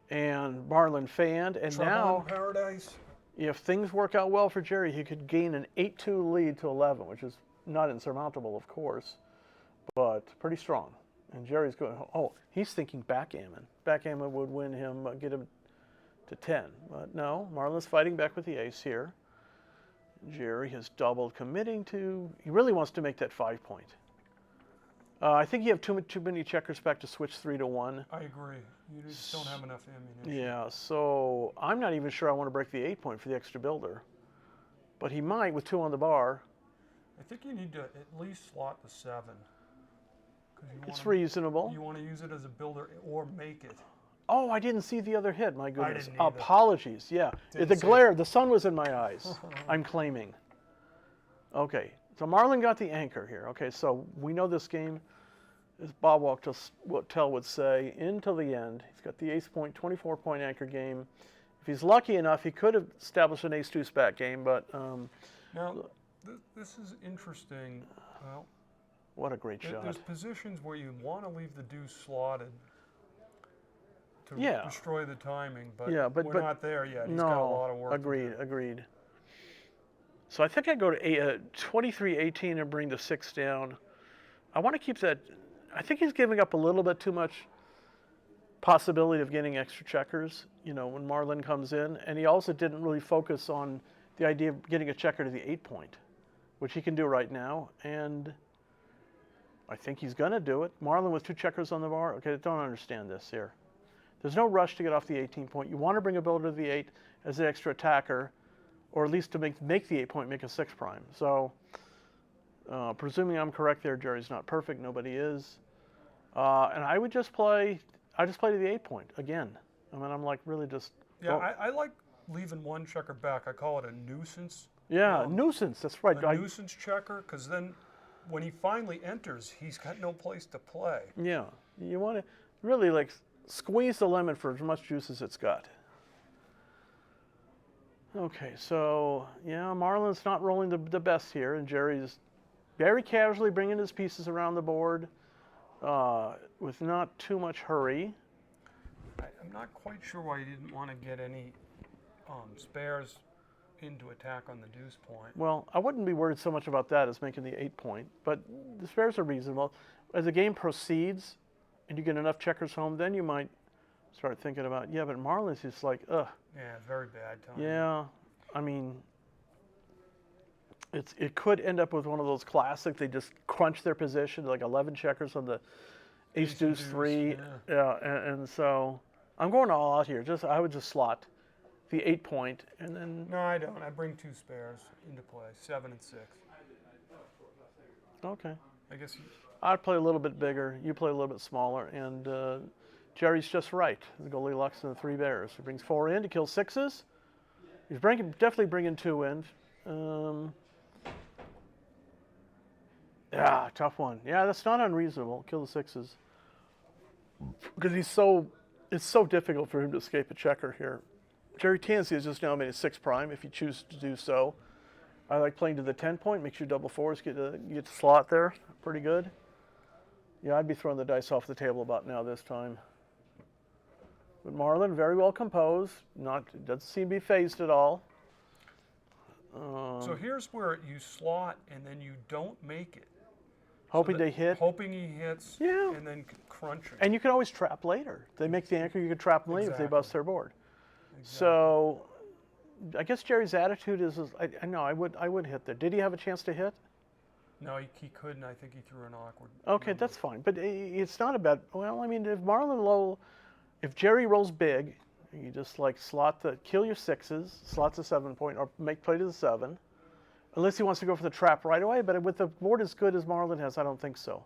and Marlon fanned. And Trouble now, in paradise. if things work out well for Gerry, he could gain an 8-2 lead to 11, which is not insurmountable, of course, but pretty strong. And Gerry's going, oh, he's thinking backgammon. Backgammon would win him, get him to 10. But no, Marlon's fighting back with the ace here. Gerry has doubled, committing to, he really wants to make that 5 point. I think you have too many checkers back to switch 3 to 1. I agree. You just don't have enough ammunition. Yeah, so I'm not even sure I want to break the 8 point for the extra builder. But he might with 2 on the bar. I think you need to at least slot the 7. 'Cause you It's wanna- reasonable. You want to use it as a builder or make it. Oh, I didn't see the other hit. My goodness. didn't either. Apologies. Yeah. Didn't The see glare, the sun was in my eyes. I'm claiming. Okay. So Marlon got the anchor here. Okay, so we know this game, as Bob Waltell would say, until the end. He's got the ace point, 24-point anchor game. If he's lucky enough, he could have established an ace-2 spat game, but Now, this is interesting. Well, what a great shot. there's positions where you want to leave the deuce slotted to Yeah. destroy the timing, but, Yeah, but- we're but- not there yet. He's No, got a lot of work agreed, to do. agreed. So I think I go to 23-18 and bring the 6 down. I want to keep that. I think he's giving up a little bit too much possibility of getting extra checkers, when Marlon comes in. And he also didn't really focus on the idea of getting a checker to the 8 point, which he can do right now. And I think he's going to do it. Marlon with 2 checkers on the bar. Okay, I don't understand this here. There's no rush to get off the 18 point. You want to bring a builder to the 8 as an extra attacker, or at least to make the 8 point, make a 6 prime. So, presuming I'm correct there, Gerry's not perfect. Nobody is. And I would just play. I just play to the 8 point again. I mean, I'm like really just. Yeah, I like leaving 1 checker back. I call it a nuisance. Yeah, nuisance. That's right. A nuisance checker, because then when he finally enters, he's got no place to play. Yeah, you want to really like squeeze the lemon for as much juice as it's got. Okay, so yeah, Marlon's not rolling the best here, and Gerry's very casually bringing his pieces around the board with not too much hurry. I'm not quite sure why he didn't want to get any spares into attack on the deuce point. Well, I wouldn't be worried so much about that as making the 8 point, but the spares are reasonable. As the game proceeds and you get enough checkers home, then you might start thinking about, yeah, but Marlon's just like, ugh. Yeah, very bad time. Yeah, I mean, it could end up with one of those classic, they just crunch their position, like 11 checkers on the ace deuce 3. Yeah, and so I'm going all out here. I would just slot the 8 point, and then. No, I don't. I bring 2 spares into play, 7 and 6. Okay. I guess. I'd play a little bit bigger. You play a little bit smaller, and Gerry's just right. The Goldilocks and the 3 bears. He brings 4 in to kill 6s. He's definitely bringing 2 in. Yeah, tough one. Yeah, that's not unreasonable. Kill the 6s because it's so difficult for him to escape a checker here. Gerry Tansey has just now made a 6 prime if you choose to do so. I like playing to the 10 point, makes your double 4s get the slot there. Pretty good. Yeah, I'd be throwing the dice off the table about now this time. But Marlon, very well composed, doesn't seem to be phased at all. So here's where you slot and then you don't make it. Hoping they hit. Hoping he hits, Yeah. and then crunching. And you can always trap later. They make the anchor, you can trap them later if they Exactly. bust their board. So I guess Gerry's attitude is I know I would hit there. Did he have a chance to hit? No, he couldn't. I think he threw an awkward. Okay, that's fine. But it's not about, well, I mean, if Gerry rolls big, you just like kill your 6s, slot the 7 point, or make play to the 7. Unless he wants to go for the trap right away, but with the board as good as Marlon has, I don't think so.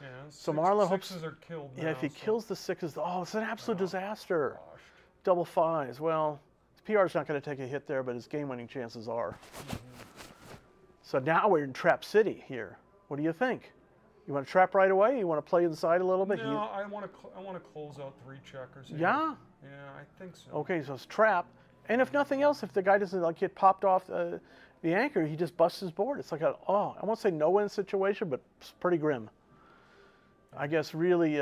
Yeah, So Marlon hopes. 6s are killed Yeah, now, if he so- kills the 6s, it's an absolute disaster. Gosh. Double 5s. Well, his PR's not going to take a hit there, but his game-winning chances are. So now we're in Trap City here. What do you think? You want to trap right away? You want to play inside a little bit? No, I want to close out 3 checkers. Here. Yeah. Yeah, I think so. Okay, so it's trap. And if nothing else, if the guy doesn't get popped off the anchor, he just busts his board. It's like I won't say no-win situation, but it's pretty grim. I guess really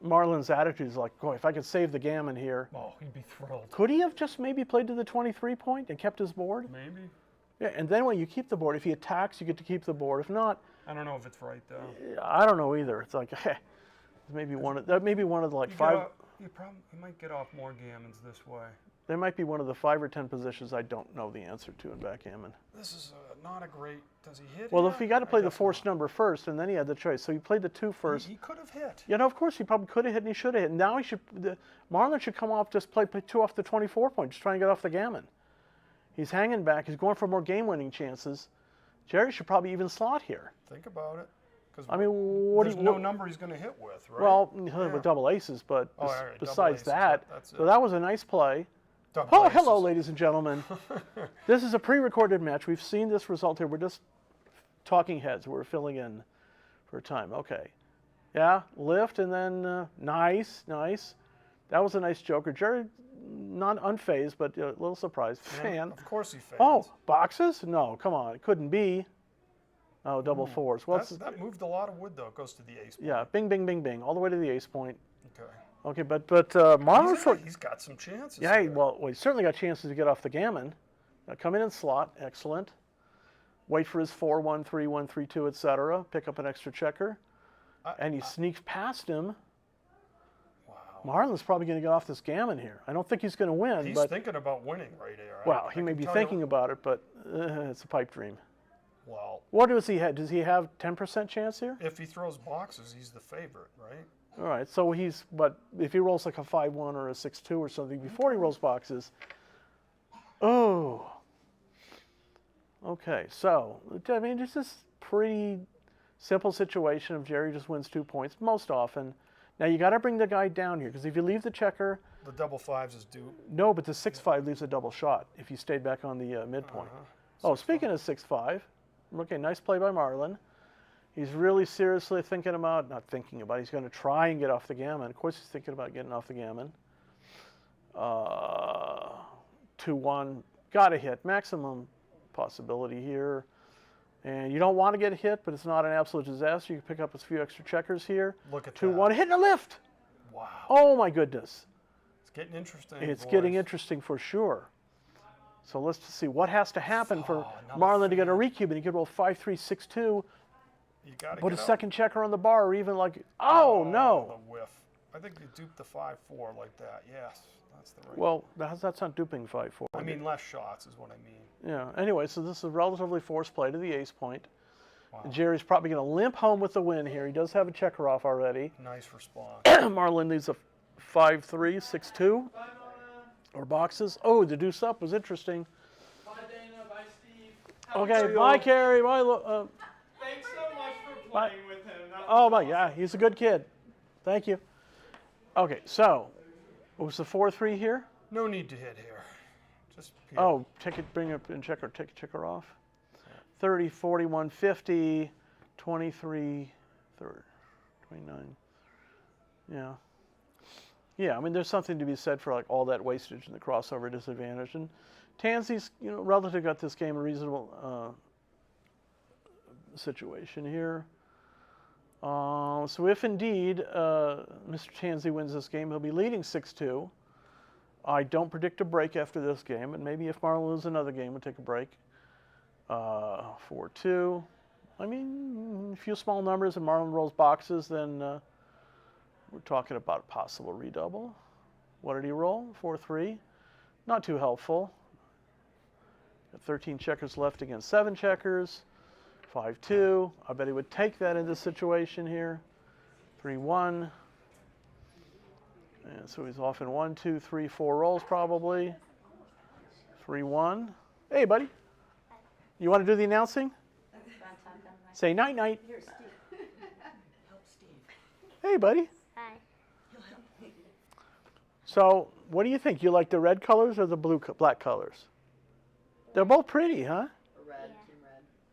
Marlon's attitude is like, if I could save the gammon here. Oh, he'd be thrilled. Could he have just maybe played to the 23 point and kept his board? Maybe. Yeah, and then when you keep the board, if he attacks, you get to keep the board. If not, I don't know if it's right though. I don't know either. It's like maybe one of the like 5. You might get off more gammons this way. There might be one of the 5 or 10 positions I don't know the answer to in backgammon. This is not a great. Does he hit? Well, here? if he got to I play the guess forced not. number first, and then he had the choice. So he played the 2 first. He could have hit. Yeah, no, of course he probably could have hit and he should have hit. Now Marlon should come off, just play 2 off the 24 point, just try and get off the gammon. He's hanging back. He's going for more game-winning chances. Gerry should probably even slot here. Think about it. Because I mean, what do there's you? no number he's going to hit with, right? Well, Yeah. with double aces, but Oh, all right, double besides aces, that, that's so it. that was a nice play. Double Oh, aces. hello, ladies and gentlemen. This is a pre-recorded match. We've seen this result here. We're just talking heads. We're filling in for time. Okay. Yeah, lift and then nice. That was a nice joker. Gerry, not unfazed, but a little surprised. Yeah, Fan. Of course he fans. Oh, boxes? No, come on. It couldn't be. Oh, double 4s. Well, That moved a lot of wood, though. It goes to the ace. Point. yeah, bing, bing, bing, bing, all the way to the ace point. Okay. Okay, but Marlon's He's got some chances. yeah, here. well, he certainly got chances to get off the gammon. Now come in and slot, excellent. Wait for his 4-1, 3-1, 3-2, etc. Pick up an extra checker, and he sneaks past him. Wow. Marlon's probably going to get off this gammon here. I don't think he's going to win, He's but thinking about winning right here. well, I he may can be tell you- thinking about it, but it's a pipe dream. Well, What does he have? Does he have 10% chance here? if he throws boxes, he's the favorite, right? All right, so he's, but if he rolls like a 5-1 or a 6-2 or something before he rolls boxes, oh. Okay, so, I mean, it's just pretty simple situation of Gerry just wins 2 points most often. Now you got to bring the guy down here, because if you leave the checker, The double fives is due. no, but the 6-5 leaves a double shot if you stayed back on the midpoint. Oh, speaking of 6-5, okay, nice play by Marlon. He's really seriously thinking about, not thinking about, he's going to try and get off the gammon. Of course he's thinking about getting off the gammon. 2-1, got a hit, maximum possibility here. And you don't want to get hit, but it's not an absolute disaster. You can pick up a few extra checkers here. Look at 2-1, hitting a lift. Wow. Oh my goodness. It's getting interesting. It's boys. getting interesting for sure. So let's just see what has to happen for another Marlon to get a fan. recube, and he could roll 5-3, 6-2, You gotta put a get out. second checker on the bar, or even like, oh no. The whiff. I think you duped the 5-4 like that. Yes, that's the right. Well, that's not duping 5-4. I mean, less shots is what I mean. Yeah, anyway, so this is a relatively forced play to the ace point. Wow. And Gerry's probably going to limp home with the win here. He does have a checker off already. Nice response. Marlon needs a 5-3, 6-2, or boxes. Oh, the deuce up was interesting. Bye, Dana. Bye, Steve. Okay, bye, Gerry. Bye. Thanks so much for playing with him. That Oh was my, awesome. yeah, he's a good kid. Thank you. Okay, so what was the 4-3 here? No need to hit here. Just peel. Oh, take it, bring it in checker, take a checker off. 30, 41, 50, 23, 29. Yeah. Yeah, I mean, there's something to be said for like all that wastage and the crossover disadvantage. And Tansey's, relative got this game a reasonable situation here. So if indeed Mr. Tansey wins this game, he'll be leading 6-2. I don't predict a break after this game, and maybe if Marlon loses another game, we'll take a break. 4-2. I mean, a few small numbers and Marlon rolls boxes, then we're talking about a possible redouble. What did he roll? 4-3. Not too helpful. Got 13 checkers left against 7 checkers. 5-2. I bet he would take that in this situation here. 3-1. And so he's off in 1, 2, 3, 4 rolls probably. 3-1. Hey, buddy. You want to do the announcing? Say night-night. Hey, buddy. Hi. So, what do you think? You like the red colors or the black colors? They're both pretty, huh? Red.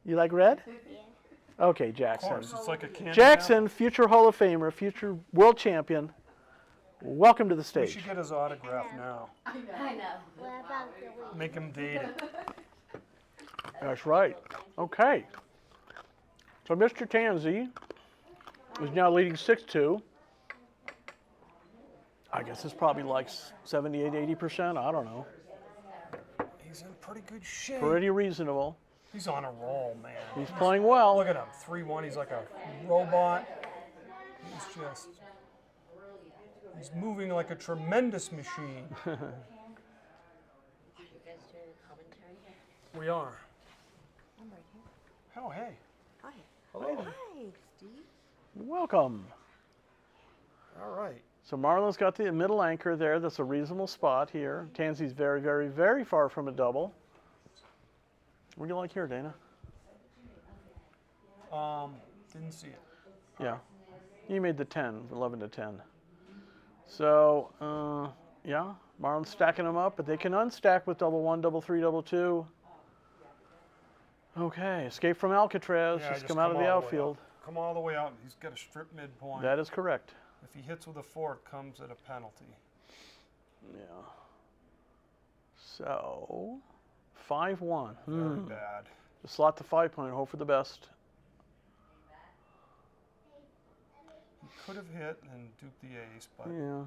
You like red? Yeah. Okay, Of Jackson. course, it's like a candy Jackson, future Hall of Famer, future world champion. Welcome to the apple. We stage. should get his autograph now. I know. What about the weed? Make him date it. That's right. Okay. So Mr. Tansey is now leading 6-2. I guess it's probably like 78, 80%. I don't know. He's in pretty good shape. Pretty reasonable. He's on a roll, man. He's playing well. Look at him, 3-1. He's like a robot. He's moving like a tremendous machine. You guys doing commentary? We are. I'm right here. Oh, hey. Hi. Hello. Hi, Steve. Welcome. All right. So Marlon's got the middle anchor there. That's a reasonable spot here. Tansey's very, very, very far from a double. What do you like here, Dana? Didn't see it. Yeah. You made the 10, 11 to 10. So, yeah, Marlon's stacking them up, but they can unstack with double 1, double 3, double 2. Okay, escape from Alcatraz. Yeah, just come out of all the way outfield. out. Come all the way out. He's got a strip midpoint. That is correct. If he hits with a 4, it comes at a penalty. Yeah. So, 5-1. Very bad. Just slot the 5-point, hope for the best. He could have hit and duped the ace, but Yeah.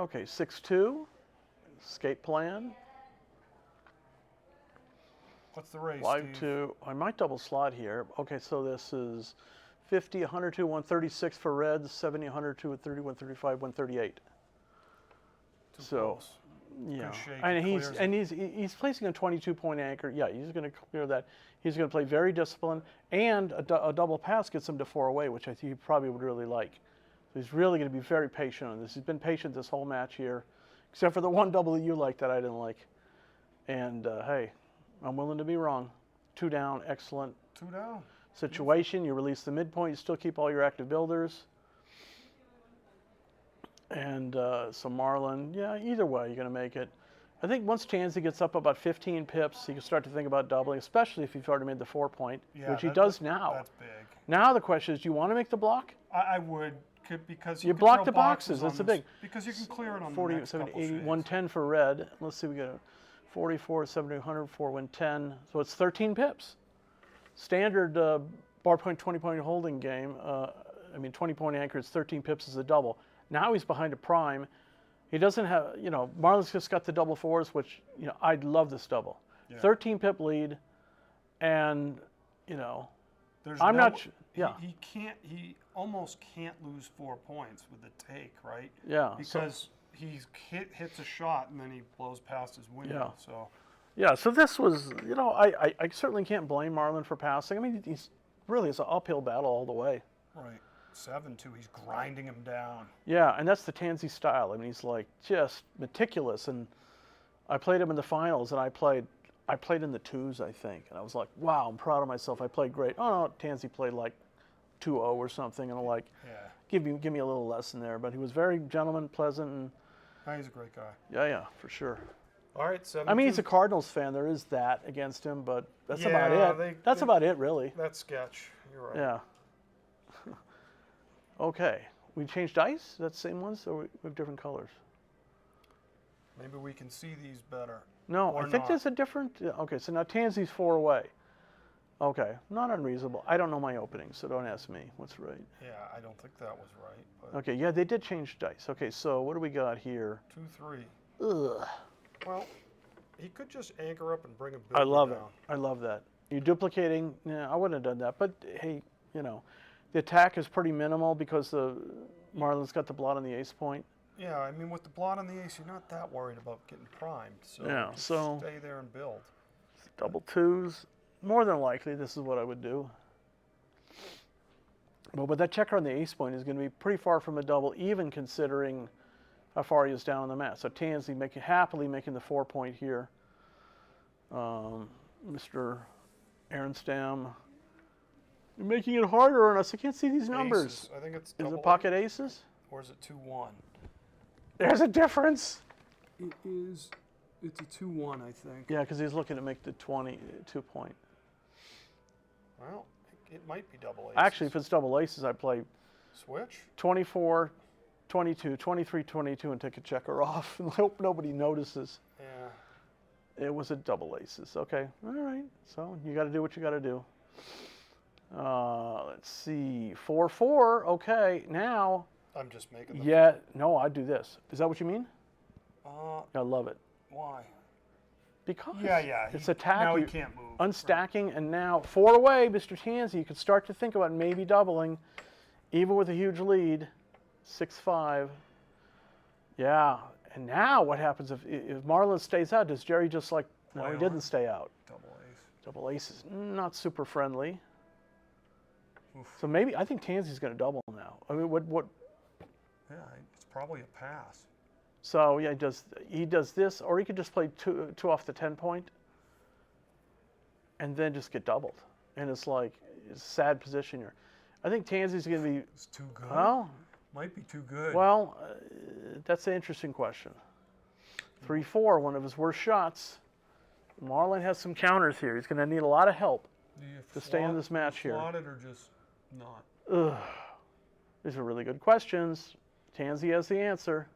Okay, 6-2. Escape plan. what's the race, 5-2. I might double slot here. Okay, so this is 50, 102, 136 for reds, 70, 102, 130, 135, 138. Too So, close. Yeah, shape. and He he's clears it. he's placing a 22-point anchor. Yeah, he's going to clear that. He's going to play very disciplined, and a double pass gets him to 4 away, which I think he probably would really like. So he's really going to be very patient on this. He's been patient this whole match here, except for the one double that you liked that I didn't like. And hey, I'm willing to be wrong. 2 down, excellent 2 down. situation. You release the midpoint. You still keep all your active builders. And so Marlon, yeah, either way, you're going to make it. I think once Tansey gets up about 15 pips, he can start to think about doubling, especially if you've already made the 4-point, Yeah, which he does now. That's big. Now the question is, do you want to make the block? I would, because You can block throw the boxes, on that's a this- big. Because you can clear it on 40, the next 70, couple 80, shades. 110 for red. Let's see, we got a 44, 70, 104, 110. So it's 13 pips. Standard bar point, 20-point holding game. 20-point anchor is 13 pips is a double. Now he's behind a prime. He doesn't have, Marlon's just got the double 4s, which, I'd love this double. Yeah. 13 pip lead, and, There's I'm no- not, yeah. He almost can't lose 4 points with the take, right? Yeah. Because he's hits a shot and then he blows past his window. Yeah. So So this was, I certainly can't blame Marlon for passing. I mean, it's an uphill battle all the way. right, 7-2, he's grinding him down. Yeah, and that's the Tansey style. I mean, he's like just meticulous. And I played him in the finals, and I played in the 2s, I think. And I was like, wow, I'm proud of myself. I played great. Oh no, Tansey played like 2-0 or something, and I'm like, Yeah, give me a little lesson there. But he was very gentleman, pleasant, and he's a great guy. yeah, for sure. All right, 7-2. I mean, he's a Cardinals fan. There is that against him, but that's Yeah, about it. That's about it, really. That's sketch. You're right. Yeah. Okay. We changed dice? Is that the same ones, or we have different colors? Maybe we can see these better. No, Or I think not. there's a different. Okay, so now Tansey's 4 away. Okay, not unreasonable. I don't know my openings, so don't ask me what's right. Yeah, I don't think that was right. But Okay, yeah, they did change dice. Okay, so what do we got here? 2-3. Ugh. Well, he could just anchor up and bring a builder I love it. down. I love that. You're duplicating. Yeah, I wouldn't have done that. But hey, the attack is pretty minimal because Marlon's got the blot on the ace point. Yeah, I mean, with the blot on the ace, you're not that worried about getting primed. So Yeah, just so- stay there and build. Double 2s. More than likely, this is what I would do. But with that checker on the ace point is going to be pretty far from a double, even considering how far he is down on the mat. So Tansey happily making the 4-point here. Mr. Aronstam, you're making it harder on us. I can't see these numbers. Aces. I think it's Is double it pocket aces? or is it 2-1? There's a difference. It is. It's a 2-1, I think. Yeah, because he's looking to make the 22-point. Well, it might be double aces. Actually, if it's double aces, I play Switch? 24, 22, 23, 22, and take a checker off and hope nobody notices. Yeah. It was a double aces. Okay, all right. So you got to do what you got to do. Let's see, 4-4. Okay, now. I'm just making the... Yeah, no, I'd do this. Is that what you mean? I love it. Why? Because Yeah. it's attack. Now he you- can't move. Unstacking, and now 4 away, Mr. Tansey. You could start to think about maybe doubling, even with a huge lead, 6-5. Yeah, and now what happens if Marlon stays out? Does Gerry just like, no, Play he on? didn't stay out. Double ace. Double aces, not super friendly. Oof. So maybe, I think Tansey's going to double now. I mean, what? Yeah, it's probably a pass. So yeah, he does this, or he could just play two off the 10-point, and then just get doubled. And it's like, it's a sad position here. I think Tansey's going to be, It's too good. well, Might be too good. well, that's an interesting question. 3-4, one of his worst shots. Marlon has some counters here. He's going to need a lot of help Do you to stay in flaunt- this match here. Flaunt it or just not? Ugh. These are really good questions. Tansey has the answer.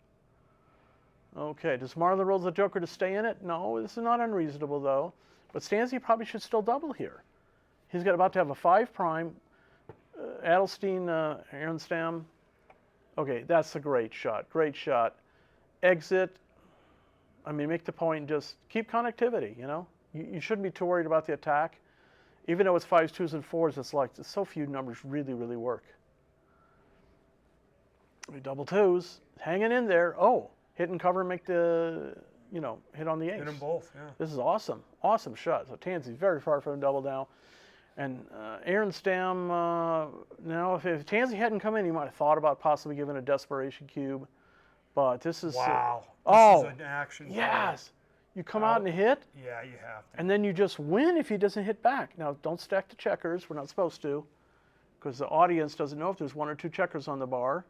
Okay, does Marlon roll the joker to stay in it? No, this is not unreasonable though. But Tansey probably should still double here. He's got about to have a 5 prime. Adelstein, Aronstam. Okay, that's a great shot. Great shot. Exit. I mean, make the point and just keep connectivity, you know? You shouldn't be too worried about the attack. Even though it's 5s, 2s, and 4s, it's like so few numbers really, really work. We double 2s. Hanging in there. Oh, hit and cover, make the you know, hit on the ace. Hit them both, yeah. This is awesome. Awesome shot. So Tansey's very far from a double now. And Aronstam, now, if Tansey hadn't come in, he might have thought about possibly giving a desperation cube. But this is... Wow. Oh, This is an action play. yes. You come out and hit, Yeah, you have to. and then you just win if he doesn't hit back. Now, don't stack the checkers. We're not supposed to, because the audience doesn't know if there's 1 or 2 checkers on the bar.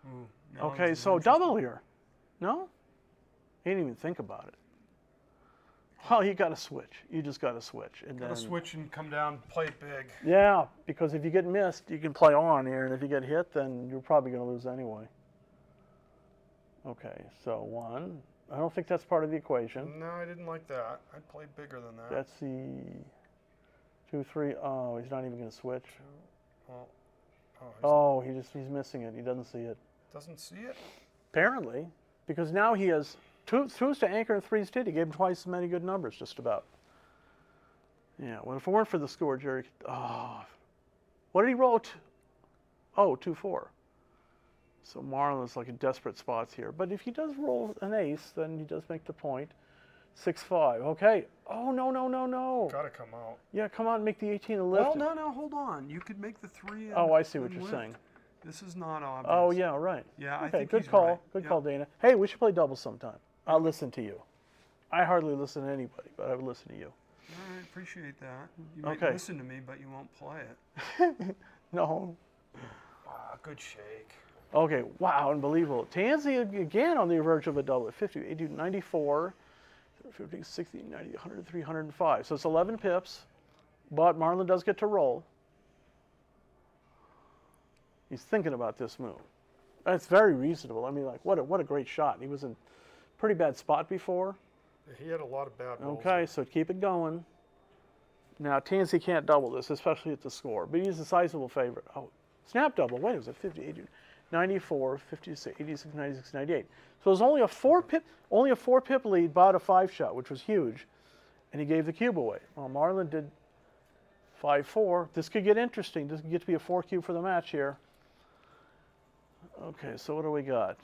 Ooh, now Okay, this is so interesting. double here. No? He didn't even think about it. Well, you got to switch. You just got to switch. And Gotta then, switch and come down, play it big. yeah, because if you get missed, you can play on here, and if you get hit, then you're probably going to lose anyway. Okay, so 1. I don't think that's part of the equation. No, I didn't like that. I'd play bigger than that. That's the 2, 3. Oh, he's not even going to switch. Well, Oh, he's missing it. He doesn't see it. doesn't see it. Apparently, because now he has 2 throughs to anchor and 3s did. He gave him twice as many good numbers, just about. Yeah, well, if it weren't for the score, Gerry. Oh, what did he roll? 2-4. So Marlon's like in desperate spots here. But if he does roll an ace, then he does make the point. 6-5. Okay. Oh, no, no, no, no. Gotta come out. Yeah, come on and make the 18 and lift Well, it. no, hold on. You could make the 3 and Oh, I see what and you're lift. saying. This is not obvious. Oh, yeah, right. Yeah, I Okay, think good he's call. right. Good Yeah. call, Dana. Hey, we should play doubles sometime. I'll listen to you. I hardly listen to anybody, but I would listen to you. I appreciate that. You might Okay. listen to me, but you won't play it. No. Wow, good shake. Okay, wow, unbelievable. Tansey again on the verge of a double at 50, 80, 94, 50, 60, 90, 100, 305. So it's 11 pips, but Marlon does get to roll. He's thinking about this move. That's very reasonable. I mean, like, what a great shot. He was in pretty bad spot before. He had a lot of bad rolls. Okay, so keep it going. Now, Tansey can't double this, especially at the score, but he's a sizable favorite. Oh, snap double. Wait, was it 50, 80, 94, 56, 86, 96, 98. So there's only a 4-pip lead, but a 5-shot, which was huge, and he gave the cube away. Well, Marlon did 5-4. This could get interesting. This could get to be a 4 cube for the match here. Okay, so what do we got?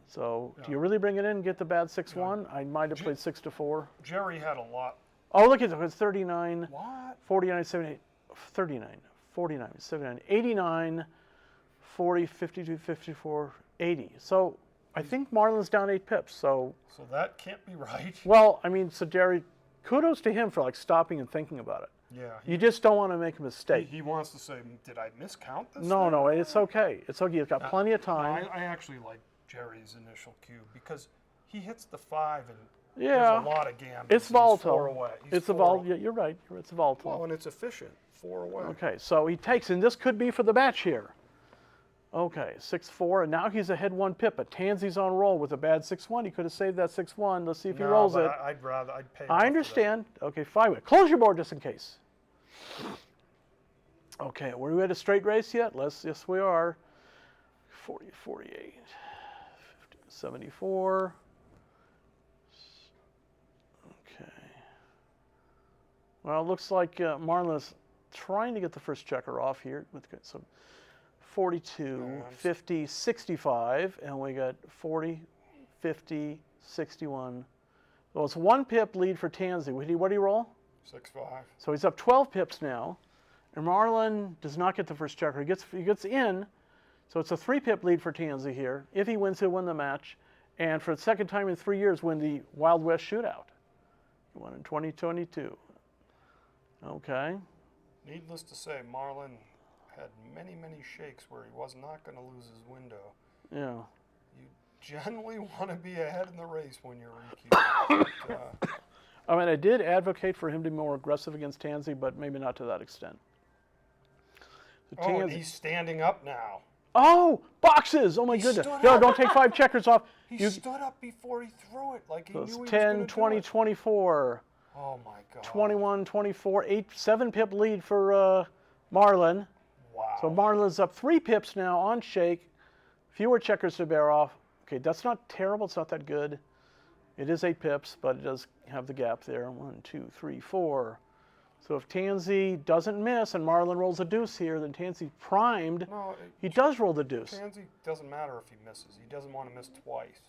So do you really bring it in and get the bad 6-1? I might have played 6-4. Jerry had a lot. Oh, look at it. It's 39, What? 49, 78, 39, 49, 79, 89, 40, 52, 54, 80. So I think Marlon's down 8 pips. So, So that can't be right. well, I mean, so Gerry, kudos to him for like stopping and thinking about it. Yeah. You just don't want to make a mistake. He wants to say, did I miscount this? No, thing?" no, it's okay. It's okay. You've got plenty of No, time. I actually like Jerry's initial cube because he hits the 5 and Yeah. there's a lot of gambits. It's He's volatile. 4 away. He's It's a 4 volatile. away. Yeah, you're right. It's volatile. Well, and it's efficient. 4 away. Okay, so he takes, and this could be for the match here. Okay, 6-4, and now he's ahead 1 pip. But Tansey's on roll with a bad 6-1. He could have saved that 6-1. Let's see if he No, rolls but it. I'd pay. off I for understand. Okay, fine. Close your board just in case. Okay, were we at a straight race yet? Yes, we are. 40, 48, 50, 74. Okay. Well, it looks like Marlon's trying to get the first checker off here with some 42, 50, 65, and we got 40, 50, 61. Well, it's 1 pip lead for Tansey. What did he roll? 6-5. So he's up 12 pips now, and Marlon does not get the first checker. He gets in, so it's a 3-pip lead for Tansey here. If he wins, he'll win the match, and for the second time in 3 years, win the Wild West Shootout. He won in 2022. Okay. Needless to say, Marlon had many, many shakes where he was not going to lose his window. Yeah. You generally want to be ahead in the race when you're recuing. I mean, I did advocate for him to be more aggressive against Tansey, but maybe not to that extent. So Oh, and he's standing up now. Oh, boxes! Oh my goodness. stood No, up. don't take 5 checkers off. He stood up before he threw it like he So knew it's he was 10, gonna 20, do it. 24. Oh my God. 21, 24, 7-pip lead for Marlon. Wow. So Marlon's up 3 pips now on shake. Fewer checkers to bear off. Okay, that's not terrible. It's not that good. It is 8 pips, but it does have the gap there. 1, 2, 3, 4. So if Tansey doesn't miss and Marlon rolls a deuce here, then Tansey primed. No, He does roll the deuce. Tansey doesn't matter if he misses. He doesn't want to miss twice.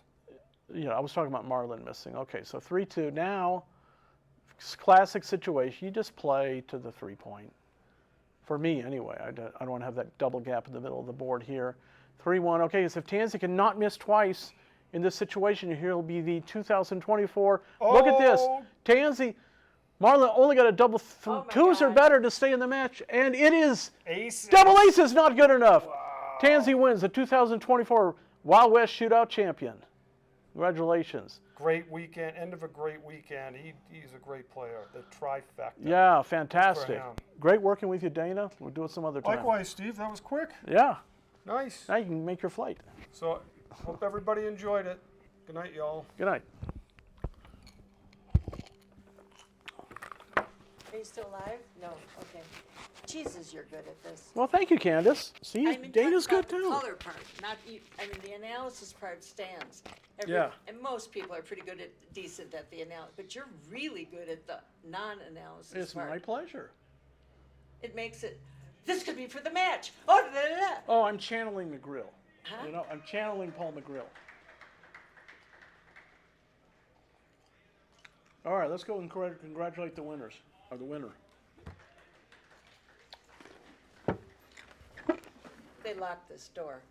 I was talking about Marlon missing. Okay, so 3-2. Now, classic situation. You just play to the 3-point. For me, anyway. I don't want to have that double gap in the middle of the board here. 3-1. Okay, so if Tansey cannot miss twice in this situation, here will be the 2024. Look at this. Tansey, Marlon only got a double twos or better to stay in the match, and it is Ace. double ace is not good enough. Tansey wins the 2024 Wild West Shootout champion. Congratulations. Great weekend, end of a great weekend. He's a great player. The trifecta. Yeah, fantastic. him. Great working with you, Dana. We'll do it some other time. Likewise, Steve. That was quick. Yeah. Nice. Now you can make your flight. So, hope everybody enjoyed it. Good night, y'all. Good night. Are you still live? No. Okay. Jesus, you're good at this. Well, thank you, Candace. See, I mean, Dana's talk good about the too. color part, not you. I mean, the analysis part stands. Yeah. And most people are pretty good at, decent at the analysis, but you're really good at the non-analysis It's part. my pleasure. It makes it. This could be for the match. Oh, da, da, da. Oh, I'm channeling McGrill. Huh? I'm channeling Paul McGrill. All right, let's go and congratulate the winners, or the winner. They locked this door.